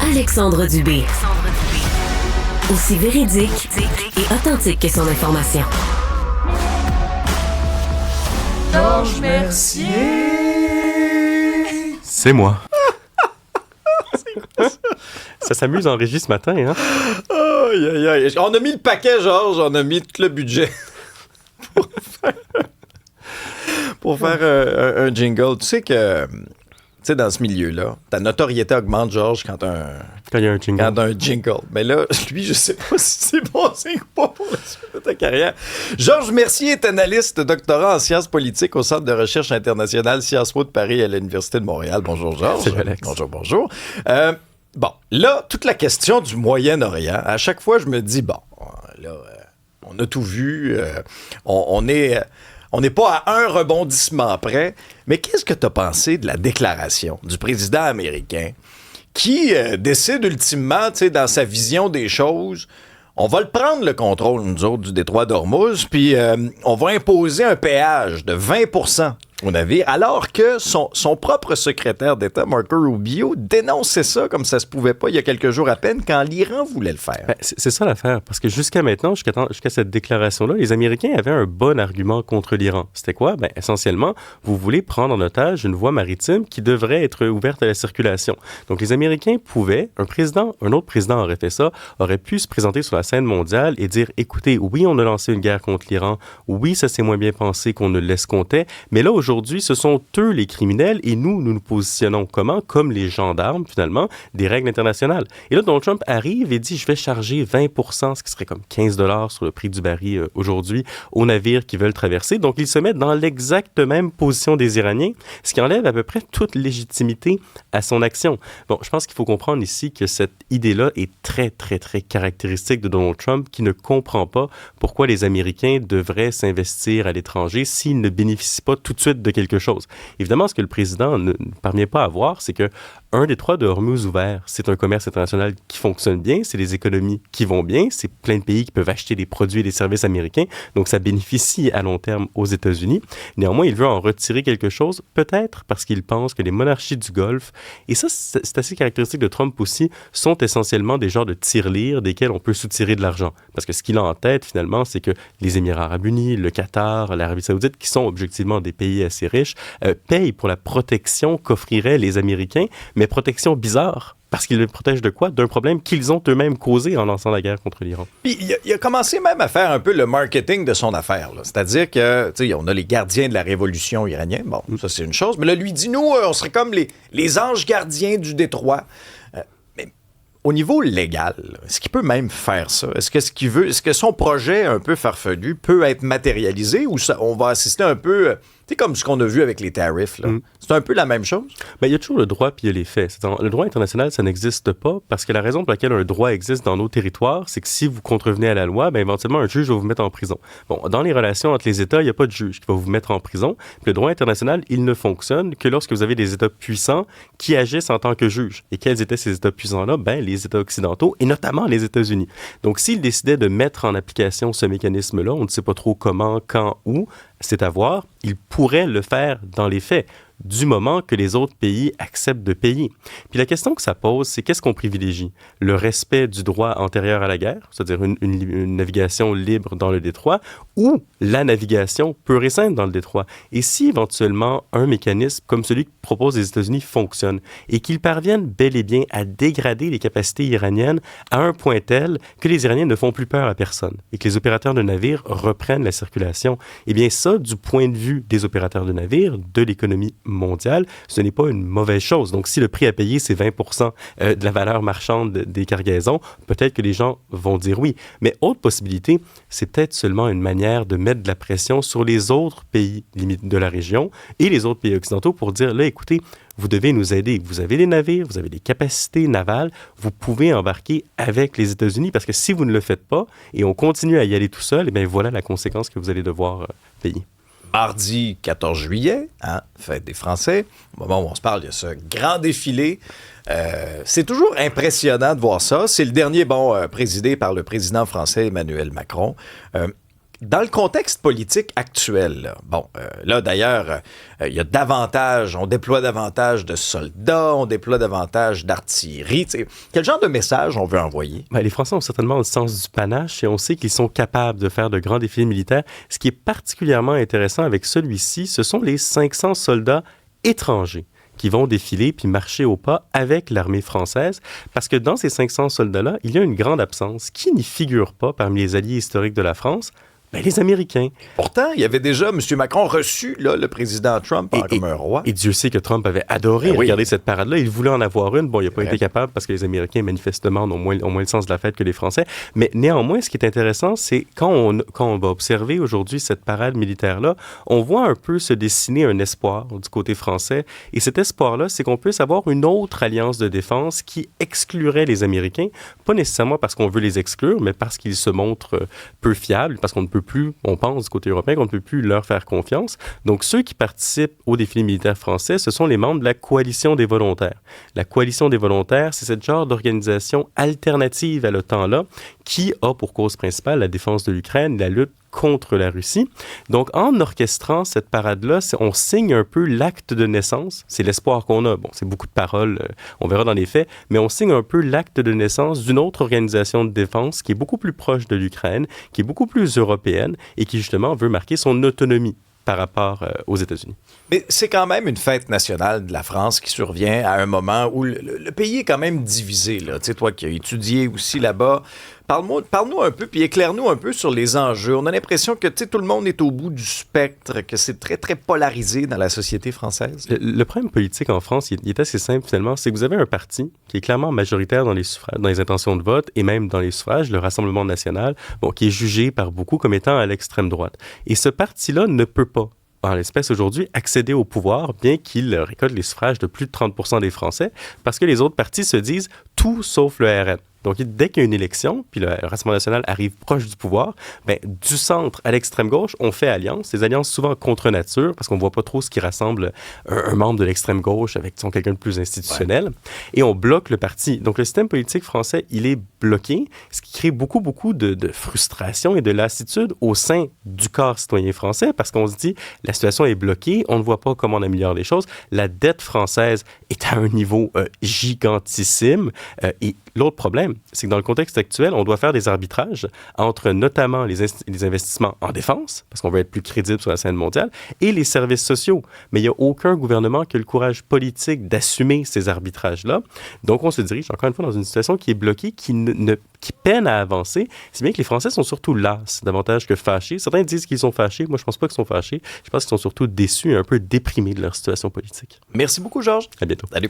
Alexandre Dubé. Aussi véridique et authentique que son information. Georges Mercier. C'est moi. Ça s'amuse en régie ce matin, hein? Aïe, aïe, aïe. On a mis le paquet, Georges. On a mis tout le budget pour faire un jingle. Tu sais que... Tu sais, dans ce milieu-là, ta notoriété augmente, Georges, quand il y a un jingle. Quand un jingle. Mais là, lui, je sais pas si c'est bon signe ou pas pour la suite de ta carrière. Georges Mercier est analyste, doctorat en sciences politiques au Centre de recherche internationale Sciences Po de Paris à l'Université de Montréal. Bonjour, Georges. Salut, Alex. Bonjour. Bon, là, toute la question du Moyen-Orient, à chaque fois, je me dis, bon, là, on a tout vu, on n'est pas à un rebondissement près, mais qu'est-ce que tu as pensé de la déclaration du président américain qui décide ultimement, tu sais, dans sa vision des choses, on va le prendre le contrôle, nous autres, du détroit d'Ormuz, puis on va imposer un péage de 20% au navire, alors que son propre secrétaire d'État, Marco Rubio, dénonçait ça comme ça se pouvait pas il y a quelques jours à peine quand l'Iran voulait le faire. Ben, c'est ça l'affaire, parce que jusqu'à maintenant, jusqu'à cette déclaration-là, les Américains avaient un bon argument contre l'Iran. C'était quoi? Ben, essentiellement, vous voulez prendre en otage une voie maritime qui devrait être ouverte à la circulation. Donc, les Américains pouvaient, un autre président aurait fait ça, aurait pu se présenter sur la scène mondiale et dire, écoutez, oui, on a lancé une guerre contre l'Iran, oui, ça s'est moins bien pensé qu'on ne l'escomptait, mais là, aujourd'hui, ce sont eux les criminels et nous positionnons comment? Comme les gendarmes, finalement, des règles internationales. Et là, Donald Trump arrive et dit, je vais charger 20%, ce qui serait comme $15 sur le prix du baril aujourd'hui, aux navires qui veulent traverser. Donc, il se met dans l'exacte même position des Iraniens, ce qui enlève à peu près toute légitimité à son action. Bon, je pense qu'il faut comprendre ici que cette idée-là est très, très, très caractéristique de Donald Trump, qui ne comprend pas pourquoi les Américains devraient s'investir à l'étranger s'ils ne bénéficient pas tout de suite de quelque chose. Évidemment, ce que le président ne parvient pas à voir, c'est que un détroit de Hormuz ouvert, c'est un commerce international qui fonctionne bien, c'est les économies qui vont bien, c'est plein de pays qui peuvent acheter des produits et des services américains, donc ça bénéficie à long terme aux États-Unis. Néanmoins, il veut en retirer quelque chose, peut-être parce qu'il pense que les monarchies du Golfe, et ça, c'est assez caractéristique de Trump aussi, sont essentiellement des genres de tirelires desquels on peut soutirer de l'argent. Parce que ce qu'il a en tête, finalement, c'est que les Émirats arabes unis, le Qatar, l'Arabie saoudite, qui sont objectivement des pays assez riches, payent pour la protection qu'offriraient les Américains, mais protection bizarre, parce qu'ils le protègent de quoi? D'un problème qu'ils ont eux-mêmes causé en lançant la guerre contre l'Iran. Puis il a commencé même à faire un peu le marketing de son affaire, là. C'est-à-dire que, tu sais, on a les gardiens de la révolution iranienne. Bon, ça, c'est une chose. Mais là, lui dit, nous, on serait comme les anges gardiens du détroit. Mais au niveau légal, est-ce qu'il peut même faire ça? Est-ce que son projet un peu farfelu peut être matérialisé ou on va assister un peu... C'est comme ce qu'on a vu avec les tarifs, là. C'est un peu la même chose? Ben, il y a toujours le droit puis il y a les faits. Le droit international, ça n'existe pas parce que la raison pour laquelle un droit existe dans nos territoires, c'est que si vous contrevenez à la loi, ben, éventuellement, un juge va vous mettre en prison. Bon, dans les relations entre les États, il n'y a pas de juge qui va vous mettre en prison. Puis le droit international, il ne fonctionne que lorsque vous avez des États puissants qui agissent en tant que juges. Et quels étaient ces États puissants-là? Ben, les États occidentaux et notamment les États-Unis. Donc, s'ils décidaient de mettre en application ce mécanisme-là, on ne sait pas trop comment, quand, où, c'est à voir, ils pourraient le faire dans les faits, du moment que les autres pays acceptent de payer. Puis la question que ça pose, c'est qu'est-ce qu'on privilégie? Le respect du droit antérieur à la guerre, c'est-à-dire une navigation libre dans le détroit, ou la navigation pure et simple dans le détroit? Et si éventuellement un mécanisme comme celui que proposent les États-Unis fonctionne et qu'ils parviennent bel et bien à dégrader les capacités iraniennes à un point tel que les Iraniens ne font plus peur à personne et que les opérateurs de navires reprennent la circulation, eh bien ça, du point de vue des opérateurs de navires, de l'économie mondiale, ce n'est pas une mauvaise chose. Donc, si le prix à payer, c'est 20% de la valeur marchande des cargaisons, peut-être que les gens vont dire oui. Mais autre possibilité, c'est peut-être seulement une manière de mettre de la pression sur les autres pays limites de la région et les autres pays occidentaux pour dire, là, écoutez, vous devez nous aider. Vous avez des navires, vous avez des capacités navales, vous pouvez embarquer avec les États-Unis parce que si vous ne le faites pas et on continue à y aller tout seul, eh bien voilà la conséquence que vous allez devoir payer. Mardi 14 juillet, fête des Français, au moment où on se parle, il y a ce grand défilé. C'est toujours impressionnant de voir ça. C'est le dernier, présidé par le président français Emmanuel Macron. Dans le contexte politique actuel, là, là d'ailleurs, on déploie davantage de soldats, on déploie davantage d'artillerie. Quel genre de message on veut envoyer? Les Français ont certainement le sens du panache et on sait qu'ils sont capables de faire de grands défilés militaires. Ce qui est particulièrement intéressant avec celui-ci, ce sont les 500 soldats étrangers qui vont défiler puis marcher au pas avec l'armée française, parce que dans ces 500 soldats-là, il y a une grande absence qui n'y figure pas parmi les alliés historiques de la France, les Américains. Pourtant, il y avait déjà M. Macron reçu le président Trump comme un roi. Et Dieu sait que Trump avait adoré regarder cette parade-là. Il voulait en avoir une. Bon, il n'a pas été capable parce que les Américains, manifestement, ont moins le sens de la fête que les Français. Mais néanmoins, ce qui est intéressant, c'est quand on va observer aujourd'hui cette parade militaire-là, on voit un peu se dessiner un espoir du côté français. Et cet espoir-là, c'est qu'on puisse avoir une autre alliance de défense qui exclurait les Américains, pas nécessairement parce qu'on veut les exclure, mais parce qu'ils se montrent peu fiables, parce qu'on ne peut plus, on pense du côté européen qu'on ne peut plus leur faire confiance. Donc, ceux qui participent au défilé militaire français, ce sont les membres de la Coalition des volontaires. La Coalition des volontaires, c'est ce genre d'organisation alternative à l'OTAN-là qui a pour cause principale la défense de l'Ukraine, la lutte contre la Russie. Donc, en orchestrant cette parade-là, on signe un peu l'acte de naissance. C'est l'espoir qu'on a. Bon, c'est beaucoup de paroles, on verra dans les faits, mais on signe un peu l'acte de naissance d'une autre organisation de défense qui est beaucoup plus proche de l'Ukraine, qui est beaucoup plus européenne et qui, justement, veut marquer son autonomie par rapport aux États-Unis. Mais c'est quand même une fête nationale de la France qui survient à un moment où le pays est quand même divisé. Tu sais, toi qui as étudié aussi là-bas, parle-nous un peu, puis éclaire-nous un peu sur les enjeux. On a l'impression que tout le monde est au bout du spectre, que c'est très, très polarisé dans la société française. Le problème politique en France, il est assez simple finalement, c'est que vous avez un parti qui est clairement majoritaire dans les suffrages, dans les intentions de vote et même dans les suffrages, le Rassemblement national, qui est jugé par beaucoup comme étant à l'extrême droite. Et ce parti-là ne peut pas, en l'espèce aujourd'hui, accéder au pouvoir, bien qu'il récolte les suffrages de plus de 30% des Français, parce que les autres partis se disent tout sauf le RN. Donc, dès qu'il y a une élection, puis le Rassemblement national arrive proche du pouvoir, du centre à l'extrême gauche, on fait alliance. Des alliances souvent contre nature, parce qu'on ne voit pas trop ce qui rassemble un membre de l'extrême gauche avec quelqu'un de plus institutionnel. Ouais. Et on bloque le parti. Donc, le système politique français, il est bloqué, ce qui crée beaucoup de frustration et de lassitude au sein du corps citoyen français, parce qu'on se dit, la situation est bloquée, on ne voit pas comment on améliore les choses. La dette française est à un niveau gigantissime. Et l'autre problème, c'est que dans le contexte actuel, on doit faire des arbitrages entre notamment les investissements en défense, parce qu'on veut être plus crédible sur la scène mondiale, et les services sociaux. Mais il n'y a aucun gouvernement qui a le courage politique d'assumer ces arbitrages-là. Donc, on se dirige encore une fois dans une situation qui est bloquée, qui peine à avancer, si bien que les Français sont surtout las davantage que fâchés. Certains disent qu'ils sont fâchés. Moi, je ne pense pas qu'ils sont fâchés. Je pense qu'ils sont surtout déçus et un peu déprimés de leur situation politique. Merci beaucoup, Georges. À bientôt. Salut.